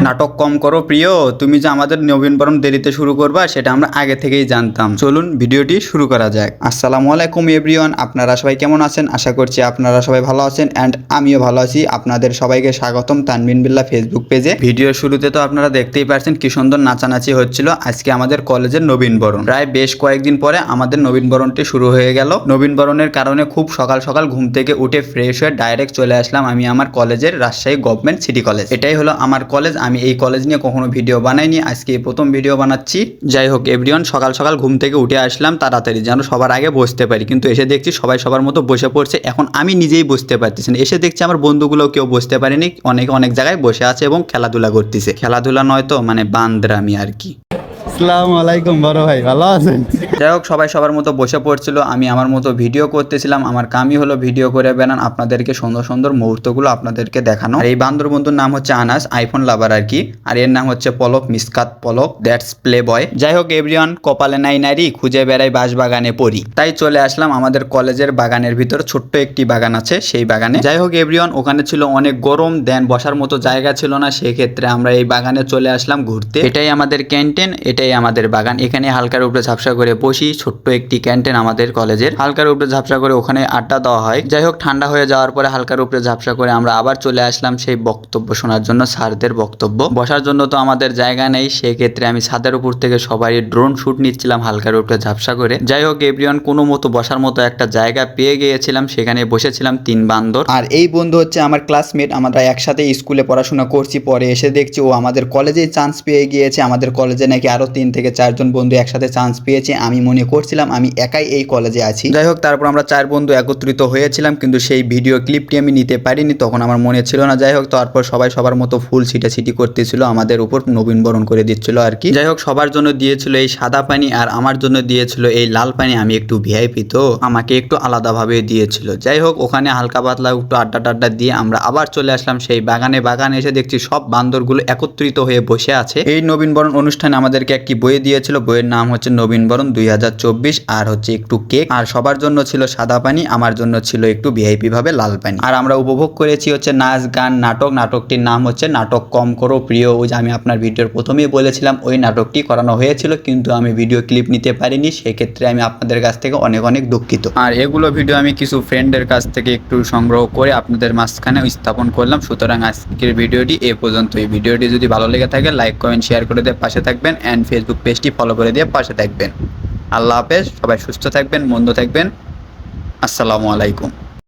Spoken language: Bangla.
নাটক কম করো প্রিয়, তুমি যে আমাদের নবীনবরণ দেরিতে শুরু করবা সেটা আমরা আগে থেকেই জানতাম। চলুন ভিডিওটি শুরু করা যাক। আসসালামু আলাইকুম এভরিওয়ান, আপনারা সবাই কেমন আছেন? আশা করছি আপনারা সবাই ভালো আছেন অ্যান্ড আমিও ভালো আছি। আপনাদের সবাইকে স্বাগতম তানবিন বিল্লাহ ফেসবুক পেজে। ভিডিওর শুরুতে তো আপনারা দেখতেই পারছেন কি সুন্দর নাচানাচি হচ্ছিল। আজকে আমাদের কলেজের নবীনবরণ, প্রায় বেশ কয়েকদিন পরে আমাদের নবীনবরণটি শুরু হয়ে গেল। নবীনবরণের কারণে খুব সকাল সকাল ঘুম থেকে উঠে ফ্রেশ হয়ে ডাইরেক্ট চলে আসলাম আমি আমার কলেজের, রাজশাহী গভর্নমেন্ট সিটি কলেজ। এটাই হলো আমার কলেজ। আমি এই কলেজ নিয়ে কখনো ভিডিও বানাইনি, আজকে প্রথম ভিডিও বানাচ্ছি। যাই হোক এভরিওয়ান, সকাল সকাল ঘুম থেকে উঠে আসলাম তাড়াতাড়ি যেন সবার আগে বসতে পারি, কিন্তু এসে দেখছি সবাই সবার মতো বসে পড়ছে। এখন আমি নিজেই বসতে পারতেছি না। এসে দেখছি আমার বন্ধুগুলো কেউ বসতে পারেনি, অনেক জায়গায় বসে আছে এবং খেলাধুলা করতেছে। খেলাধুলা নয় তো মানে বান্দরামি আর কি। আসসালামু আলাইকুম বড় ভাই, ভালো আছেন? যাই হোক সবাই সবার মতো বসে পড়ছিল, আমি আমার মতো ভিডিও করতেছিলাম। আমার কামই হলো ভিডিও করে বেড়ান, আপনাদেরকে সুন্দর সুন্দর মুহূর্তগুলো আপনাদেরকে দেখানো। আর এই বান্দর বন্ধুর নাম হচ্ছে আনাস, আইফোন লাভার আর কি। আর এর নাম হচ্ছে পলক, মিসকাত পলক, দ্যাটস প্লে বয়। যাই হোক এভরিওয়ান, কপালে নাই নারী খুঁজে বেড়াই বাঁশ বাগানে পড়ি, তাই চলে আসলাম আমাদের কলেজের বাগানের ভিতর। ছোট্ট একটি বাগান আছে সেই বাগানে। যাই হোক এভরিওয়ান, ওখানে ছিল অনেক গরম, দেন বসার মতো জায়গা ছিল না, সেক্ষেত্রে আমরা এই বাগানে চলে আসলাম ঘুরতে। এটাই আমাদের ক্যান্টিন, এটাই আমাদের বাগান। এখানে হালকার উপরে ঝাপসা করে বসি। ছোট্ট একটি ক্যান্টিন আমাদের কলেজের, হালকার উপরে ঝাপসা করে ওখানে আড্ডা দেওয়া হয়। যাই হোক ঠান্ডা হয়ে যাওয়ার পরে হালকার উপরে ঝাপসা করে আমরা আবার চলে আসলাম সেই বক্তব্য শোনার জন্য, স্যারদের বক্তব্য। বসার জন্য তো আমাদের জায়গা নেই, সেক্ষেত্রে আমি ছাদের উপর থেকে সবাই ড্রোন শুট নিচ্ছিলাম হালকার উপরে ঝাপসা করে। যাই হোক এভরিওয়ান, কোনো মতো বসার মতো একটা জায়গা পেয়ে গিয়েছিলাম, সেখানে বসেছিলাম 3 বান্দর। আর এই বন্ধু হচ্ছে আমার ক্লাসমেট, আমরা একসাথে স্কুলে পড়াশোনা করছি। পরে এসে দেখছি ও আমাদের কলেজেই চান্স পেয়ে গিয়েছে। আমাদের কলেজে নাকি আরো 3 থেকে 4 জন বন্ধু একসাথে চান্স পেয়েছে। আমি মনে করছিলাম আমি একাই এই কলেজে আছি। যাই হোক তারপর আমরা 4 বন্ধু একত্রিত হয়েছিলাম, কিন্তু সেই ভিডিও ক্লিপটি আমি নিতে পারিনি, তখন আমার মনে ছিল না। যাই হোক তারপর সবাই সবার মতো ফুল ছিটাছিটি করতেছিল, আমাদের উপর নবীনবরণ করে দিচ্ছিল আর কি। যাই হোক সবার জন্য দিয়েছিল এই সাদা পানি আর আমার জন্য দিয়েছিল এই লাল পানি। আমি একটু ভিআইপি তো আমাকে একটু আলাদাভাবে দিয়েছিল। যাই হোক ওখানে হালকা পাতলা একটু আড্ডা টাড্ডা দিয়ে আমরা আবার চলে আসলাম সেই বাগানে। বাগানে এসে দেখছি সব বান্দরগুলো একত্রিত হয়ে বসে আছে। এই নবীনবরণ অনুষ্ঠানে আমাদেরকে একটি বই দিয়েছিল, বইয়ের নাম হচ্ছে নবীনবরণ 2024, আর হচ্ছে একটু কেক। আর সবার জন্য ছিল সাদা পানি, আমার জন্য ছিল একটু ভিআইপি ভাবে লাল পানি। আর আমরা উপভোগ করেছি হচ্ছে নাচ গান নাটক। নাটকটির নাম হচ্ছে নাটক কম করো প্রিয়। ওই যে আমি আপনার ভিডিওর প্রথমেই বলেছিলাম ওই নাটকটি করানো হয়েছিল, কিন্তু আমি ভিডিও ক্লিপ নিতে পারিনি, সেক্ষেত্রে আমি আপনাদের কাছ থেকে অনেক দুঃখিত। আর এগুলো ভিডিও আমি কিছু ফ্রেন্ডের কাছ থেকে একটু সংগ্রহ করে আপনাদের মাঝখানে স্থাপন করলাম। সুতরাং আজকের ভিডিওটি এ পর্যন্ত। এই ভিডিওটি যদি ভালো লেগে থাকে লাইক কমেন্ট শেয়ার করে দিয়ে পাশে থাকবেন অ্যান্ড ফেসবুক পেজটি ফলো করে দিয়ে পাশে থাকবেন। আল্লাহ হাফেজ, সবাই সুস্থ থাকবেন, মন্দ থাকবেন। আসসালামু আলাইকুম।